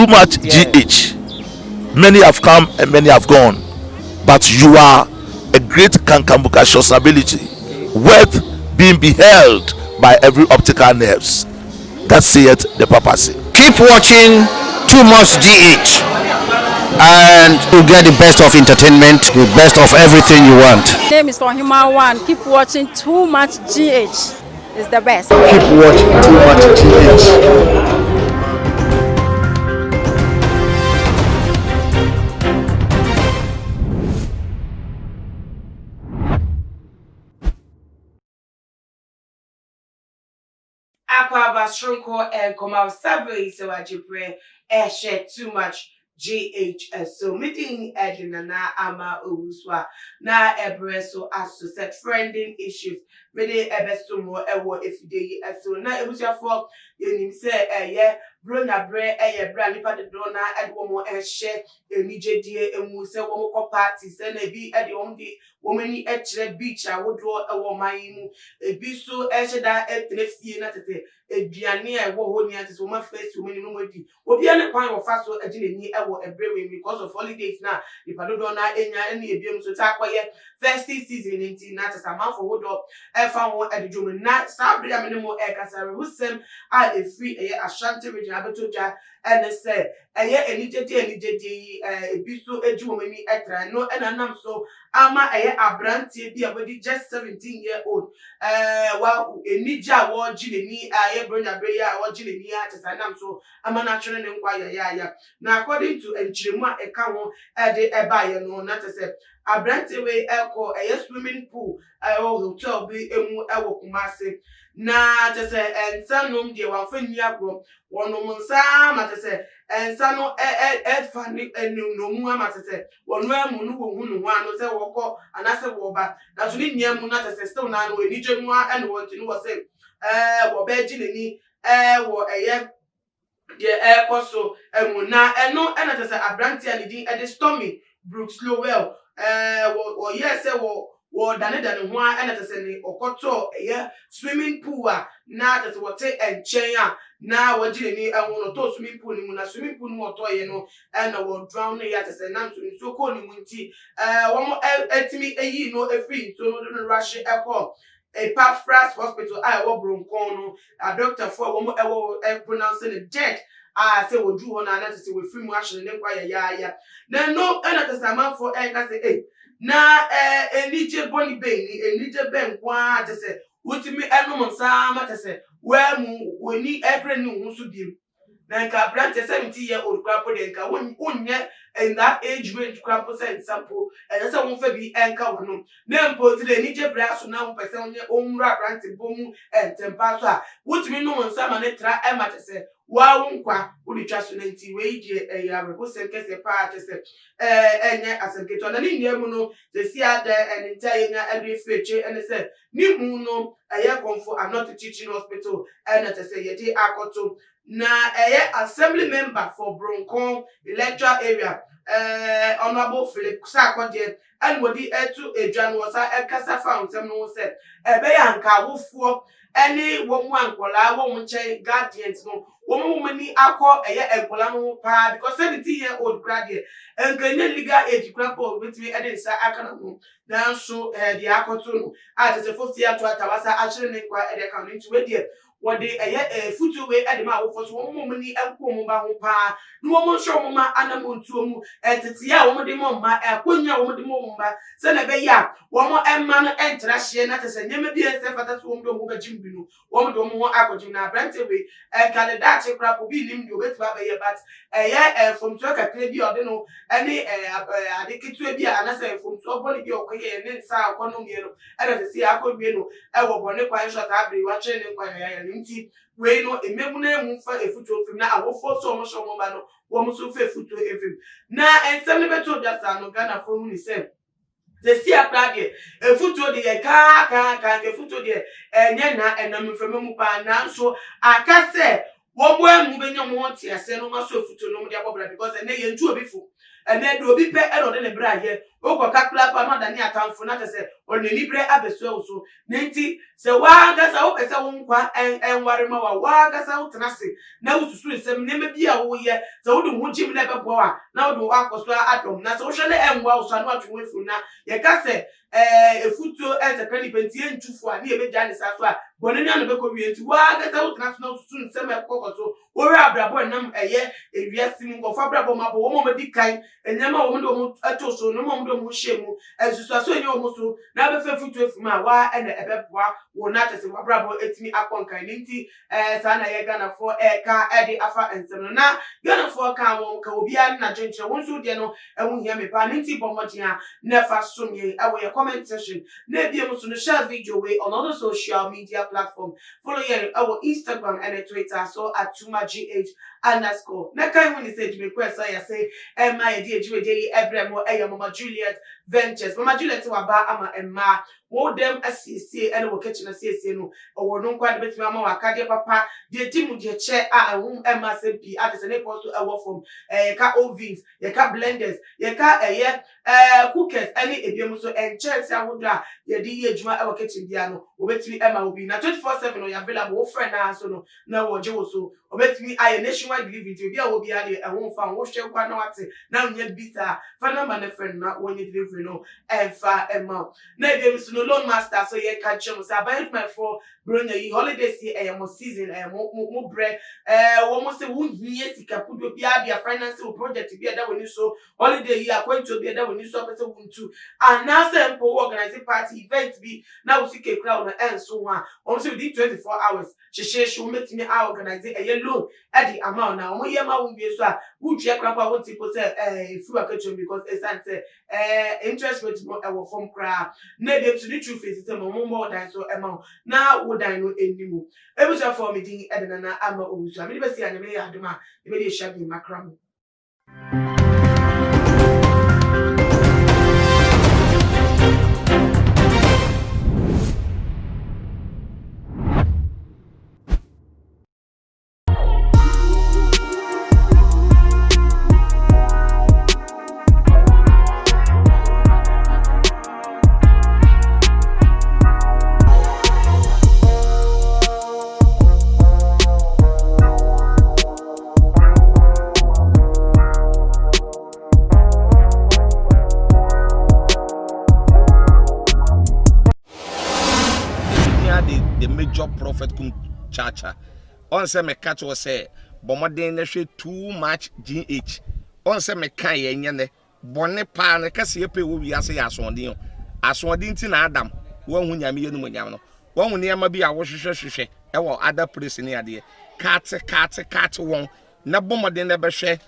too much GH. Many have come and many have gone, but you are a great kankamukashos ability, worth being beheld by every optical nerves. That saith the papacy. Keep watching Too Much GH, and you'll get the best of entertainment, the best of everything you want. My name is Human One. Keep watching Too Much GH. It's the best. Keep watching Too Much GH. Aqua Shrinko and Kumasi so I share too much GH. So meeting Edina na ama Owuswa na ebreso as to set friending issues. Mede ebeso mo ewo efide so na ebusafo yenim se bro na bre bra nipa de dona edwo mo share enigedie emu se wo mo ko party se na bi ede wo mani ekire beach a wodro ewo mayimu ebi so sheda etrefie na tete eduane a ewo ho ni ate so ma face wo mani no modi obi ane kwan wo fa so agine ewo ebrewe because of holidays na nipa do na enya ene ebiem so ta kwaye festive season nti na tesa man for wodo efa wo edjum na sabre ya menemo kasare husem a efri Ashanti region abetoja ene se enigedi ebiso eju mani etra no enanam so ama abrantie bi abodi just 17-year-old wa enija wo gineni bronya breya wo gineni atesanam so ama na twene ne nkwa ya na according to enchiremu a eka ho de ebaye no na tese abrantie we eko swimming pool hotel bi emu ewo Kumasi na tese ensanom de wanfani agro wonom nsa matese ensano fani enomu amatese wonu amu no wo hunu ho ano se woko anase wo ba na so ni niamu na tese still na no enijemu ene wonti no wo se wo be gineni wo ye koso emu na eno ena tese abranti anidin ede stormy Brooks Lowell wo yes wo dane ho ena tese ni okoto swimming pool na tese wote enchen na wajire ni no to swimming pool ni mu na swimming pool no to ye no na wo drown ya tese nam so ko ni munti wo mo etimi eyi no efri so no rush echo a Paphras hospital wo bronkon no a doctor for wo mo pronouncing it dead say wo dru ho na tese we free mu ahye ne kwa ya na no na tese man for ka say na enije boni be ni enije ben kwa tese wutimi enum nsa ma tese wa mu woni ebre ni hu so biem na nka brand 70-year-old crapo de nka wonye in that age range crapo say sample say won fa bi enka wono na mpo ti de enije bra so na won pese wonye onwura brand bomu entempa so a wutimi no nsa ma ne tra e ma tese wa wonkwa udi twa so nanti we je yarebo senkese pa tese enye asenketo na ni niam no se si ada enta yenya ebe feche ene se ni mu no konfo anot teaching hospital ene tese yedi akoto na assembly member for Broncon electoral area honorable Philip Sakode and wodi etu edwan wosa ekasa found sem no se ebe ya nka wofo ene wo mu ankola wo mu nchen guardians no wo mu mani akọ enkola no pa because 17-year-old graduate enkanya legal age crapo betimi edensa akana no nanso de akoto no at the 50 year to atawasa achire ne kwa ede kan into we de wode futu we ede ma wo fo so wo mu mani enko mu ba ho pa no wo mu hwe mu ma anamontuo mu etete ya wo mu de mo ma akonya wo mu de mo ma se na be ya wo mu emma no entra hye na tese nyema bi ense fata so wo mu do mu ba jimbi no wo mu do mu ho akojim na brante we candidate crapo bi nim de obetwa be ye but from to kakre bi ode no ene adeketu bi anase from to boni bi okoye ne nsa akono mi no ene tese akodwe no wo bone kwan shot abri wa chere ne kwan ya nti we no ememu na emu fa efutu ofim na awofo so mo so mo ba no wo mo so fa efutu efim na ensem ne beto jasa no Ghana for hu ni se the see akrade efutu de ka efutu de enye na enam mfemu pa na so akase wo mo emu be nyom ho te ase no maso futo no de abobra because ene ye ntu obifu ene de obi pe e no de ne bra ye okọ kakula pa no da ne atamfo na te se onani bre abesu awuso nenti se wa gasa wo pese wo nkwa enware ma wa gasa wo tenase na wususu nsem ne me bia wo ye se wo de ho jim na bebo a na wo de akoso adom na se wo hwe ne enwa wo so na atwe wefu na ye ka se efuto ezekani pentie ntufo a ne ye beja ne sa so a bonani anu be ko wie nti wa gasa wo tenase na wususu nsem ekokoso wo re abrabo nam eye ewiase mu ko fa abrabo ma bo wo mo di kan enyama wo mo de mo atoso no mo de mo hyemu esusu aso enye wo mo so na be fe futo efuma wa ene ebeboa wo na tese abrabo etimi akonkan nti sa na ye Ghana for ka edi afa ensem na Ghana for ka won ka obi an na dwenche won so de no ehun hia me pa nti bomodea na fa som ye awo ye comment section na bia mo so no share video we on other social media platform follow ye our Instagram and Twitter so @tumagh_. Na kai when say to me question ya say my dear Jude Ebremo Mama Juliet Ventures Mama Juliet waba ama emma wo dem asiesie ene wo kitchen asiesie no wo no kwa de betimi ama wakade papa de timu de che a ehum emma sempi at se ne post to ewo from ka ovens ye ka blenders ye ka cookers ene ebiem so enchance awodo a ye di ye adwuma ewo kitchen bia no wo betimi emma obi na 24/7 no ya available wo friend na so no na wo je wo so wo betimi aye nationwide delivery bia wo bia de ehum fa wo hwe kwa na wate na nya bisa fa number ne friend na wo nye delivery no enfa emma na ebiem so no loan master so ye catch him say about my for bring ye holidays here mo season mo bread wo mo say wo hie sika pudo bia bia finance project bia da woni so holiday here akwanto bia da woni so pese wontu and now say mpo organize party event bi na wo sika crowd na enso ho a wo say within 24 hours sheshe wo metimi a organize a loan at the amount now wo ye ma wo bi so a wo twa krapa wo tipo say fu akachom because say interest rate mo e wo form kra na be to the truth is say mo more than so amount na wo dan no enimu ebusa for me din edena na ama obusu me be say anyame ya adoma e be dey shabi makram. The major prophet kum chacha on say me catch was say bomoden na hwe too much GH on say me kan ye nyene bone pa na kase ye pe wo wi ase ya asonden ti na adam wo hu nyame ye no nyam no wo hu ne ma bi a wo hwehwehwehwe e wo other place ne ade kat won na bomoden na be hwe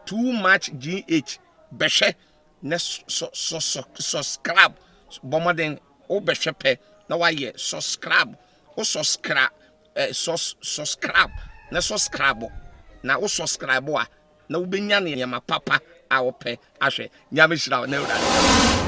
too much GH be hwe na subscribe bomoden o be hwe pe na wa ye subscribe o subscribe subscribe na subscribe na o subscribe a na wo benya ne ma papa a wo pe ahwe nyame hira na ura